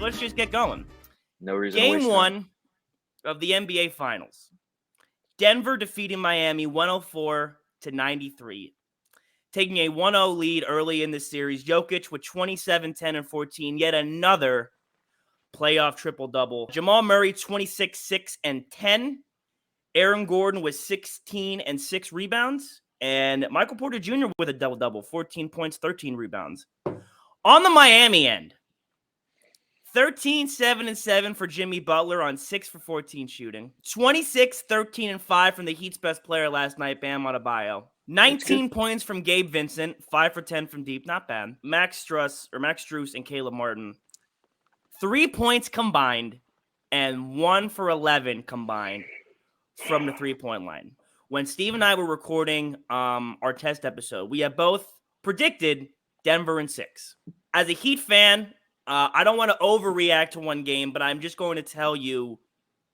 Let's just get going. No reason to waste Game time. 1 of the NBA Finals. Denver defeating Miami 104-93. Taking a 1-0 lead early in the series. Jokic with 27, 10, and 14. Yet another playoff triple-double. Jamal Murray, 26, 6, and 10. Aaron Gordon with 16 and 6 rebounds. And Michael Porter Jr. with a double-double, 14 points, 13 rebounds. On the Miami end, 13, 7, and 7 for Jimmy Butler on 6 for 14 shooting. 26, 13, and 5 from the Heat's best player last night, Bam Adebayo. 19 points from Gabe Vincent, 5 for 10 from deep, not bad. Max Strus and Caleb Martin. 3 points combined and 1 for 11 combined from the three-point line. When Steve and I were recording our test episode, we have both predicted Denver in 6. As a Heat fan, I don't want to overreact to one game, but I'm just going to tell you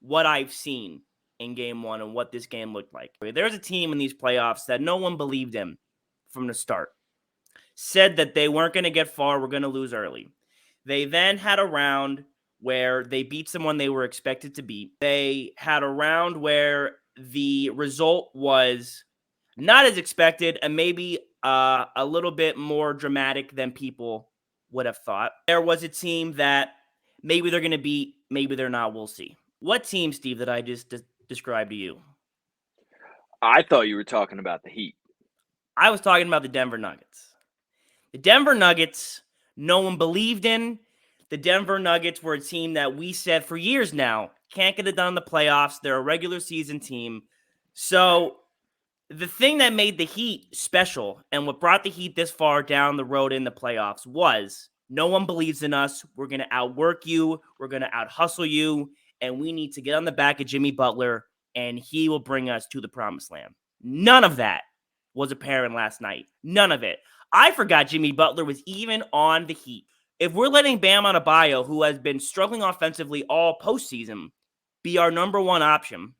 what I've seen in Game 1 and what this game looked like. There's a team in these playoffs that no one believed in from the start. Said that they weren't going to get far, we're going to lose early. They then had a round where they beat someone they were expected to beat. They had a round where the result was not as expected and maybe a little bit more dramatic than people would have thought. There was a team that maybe they're going to beat, maybe they're not, we'll see. What team, Steve, did I just describe to you? I thought you were talking about the Heat. I was talking about the Denver Nuggets. The Denver Nuggets, no one believed in. The Denver Nuggets were a team that we said for years now, can't get it done in the playoffs. They're a regular season team. So the thing that made the Heat special and what brought the Heat this far down the road in the playoffs was no one believes in us. We're going to outwork you. We're going to out-hustle you. And we need to get on the back of Jimmy Butler, and he will bring us to the promised land. None of that was apparent last night. None of it. I forgot Jimmy Butler was even on the Heat. If we're letting Bam Adebayo, who has been struggling offensively all postseason, be our number one option,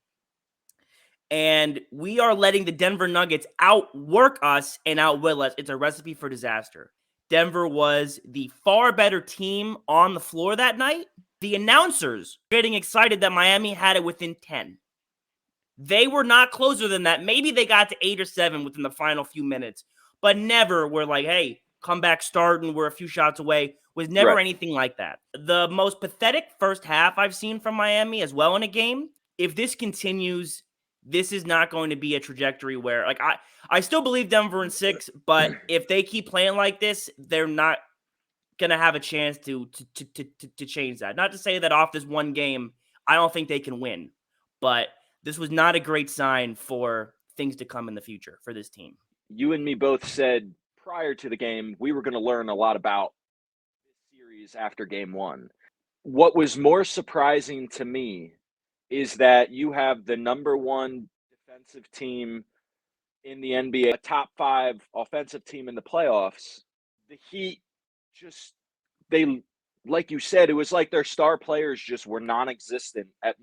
and we are letting the Denver Nuggets outwork us and outwill us, it's a recipe for disaster. Denver was the far better team on the floor that night. The announcers were getting excited that Miami had it within 10. They were not closer than that. Maybe they got to 8 or 7 within the final few minutes, but never were like, hey, come back starting, we're a few shots away. Was never anything like that. The most pathetic first half I've seen from Miami as well in a game. If this continues, this is not going to be a trajectory where, like, I still believe Denver in 6, but if they keep playing like this, they're not going to have a chance to change that. Not to say that off this one game, I don't think they can win, but this was not a great sign for things to come in the future for this team. You and me both said prior to the game, we were going to learn a lot about this series after Game 1. What was more surprising to me is that you have the number 1 defensive team in the NBA, a top 5 offensive team in the playoffs. The Heat they, like you said, it was like their star players just were non-existent at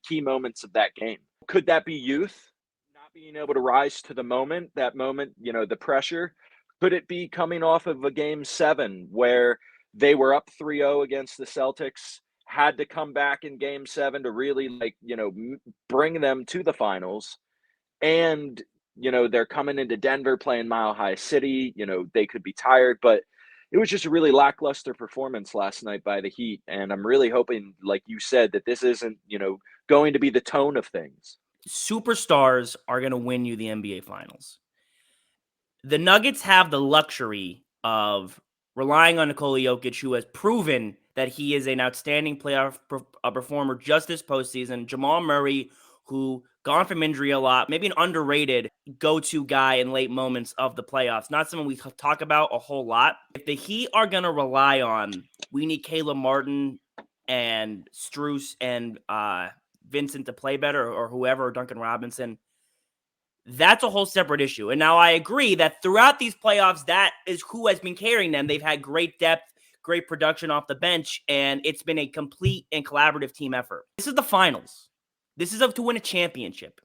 key moments of that game. Could that be youth? Not being able to rise to the moment, the pressure? Could it be coming off of a Game 7 where they were up 3-0 against the Celtics, had to come back in Game 7 to really, bring them to the finals? And, they're coming into Denver playing Mile High City. They could be tired, but it was just a really lackluster performance last night by the Heat. And I'm really hoping, like you said, that this isn't, going to be the tone of things. Superstars are going to win you the NBA Finals. The Nuggets have the luxury of relying on Nikola Jokic, who has proven that he is an outstanding playoff performer just this postseason. Jamal Murray, who gone from injury a lot, maybe an underrated go-to guy in late moments of the playoffs. Not someone we talk about a whole lot. If the Heat are going to rely on, we need Caleb Martin and Strus and Vincent to play better, or whoever, or Duncan Robinson, that's a whole separate issue. And now I agree that throughout these playoffs, that is who has been carrying them. They've had great depth, great production off the bench, and it's been a complete and collaborative team effort. This is the finals. This is to win a championship.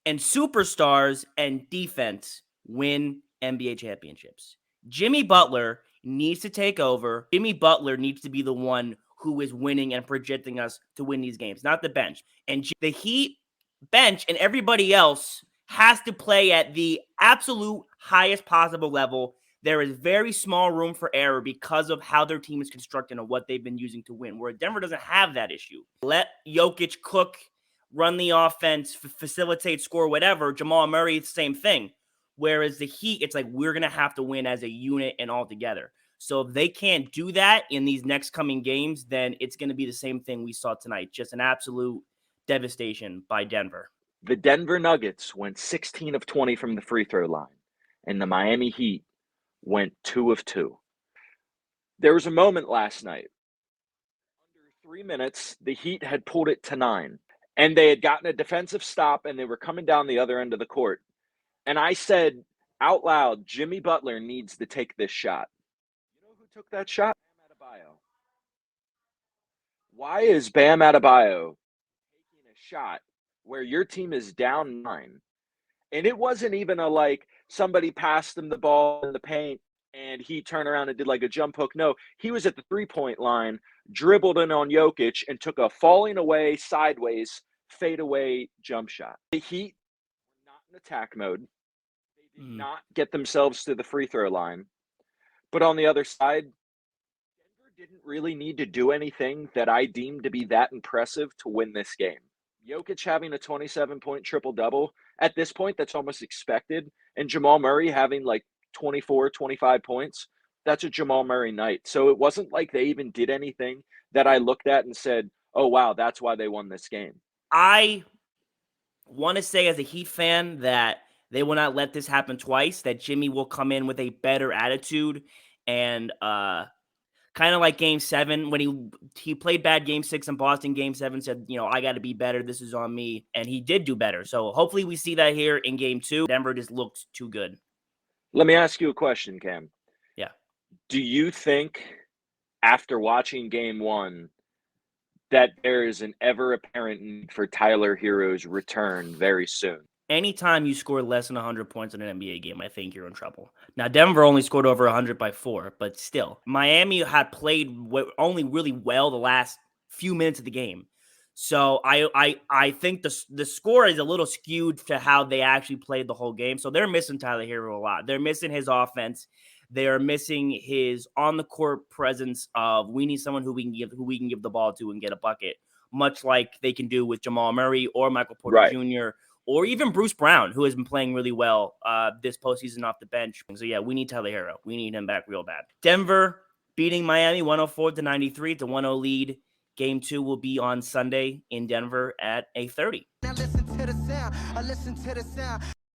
And superstars and defense win NBA championships. Jimmy Butler needs to take over. Jimmy Butler needs to be the one who is winning and projecting us to win these games, not the bench. And the Heat bench and everybody else has to play at the absolute highest possible level. There is very small room for error because of how their team is constructed and what they've been using to win, where Denver doesn't have that issue. Let Jokic cook, run the offense, facilitate, score, whatever. Jamal Murray, same thing. Whereas the Heat, it's like we're going to have to win as a unit and all together. So if they can't do that in these next coming games, then it's going to be the same thing we saw tonight. Just an absolute devastation by Denver. The Denver Nuggets went 16 of 20 from the free throw line, and the Miami Heat went 2 of 2. There was a moment last night. Under 3 minutes, the Heat had pulled it to 9, and they had gotten a defensive stop, and they were coming down the other end of the court. And I said out loud, Jimmy Butler needs to take this shot. You know who took that shot? Bam Adebayo. Why is Bam Adebayo taking a shot where your team is down 9? And it wasn't even a like somebody passed him the ball in the paint and he turned around and did like a jump hook. No, he was at the 3-point line, dribbled in on Jokic and took a falling away sideways fadeaway jump shot. The Heat were not in attack mode. They did not get themselves to the free throw line. But on the other side, Denver didn't really need to do anything that I deemed to be that impressive to win this game. Jokic having a 27-point triple-double, at this point, that's almost expected. And Jamal Murray having like 24, 25 points, that's a Jamal Murray night. So it wasn't like they even did anything that I looked at and said, oh, wow, that's why they won this game. I want to say as a Heat fan that they will not let this happen twice, that Jimmy will come in with a better attitude and kind of like Game 7 when he played bad Game 6 in Boston. Game 7 said, I got to be better. This is on me. And he did do better. So hopefully we see that here in Game 2. Denver just looked too good. Let me ask you a question, Cam. Yeah. Do you think after watching Game 1 that there is an ever apparent need for Tyler Hero's return very soon? Anytime you score less than 100 points in an NBA game, I think you're in trouble. Now, Denver only scored over 100 by 4, but still, Miami had played only really well the last few minutes of the game. So I think the score is a little skewed to how they actually played the whole game. So they're missing Tyler Hero a lot. They're missing his offense. They are missing his on the court presence of we need someone who we can give the ball to and get a bucket, much like they can do with Jamal Murray or Michael Porter Jr. or even Bruce Brown, who has been playing really well this postseason off the bench. So, yeah, we need Tyler Hero. We need him back real bad. Denver beating Miami 104-93. It's a 1-0 lead. Game 2 will be on Sunday in Denver at 8:30. Now listen to the sound.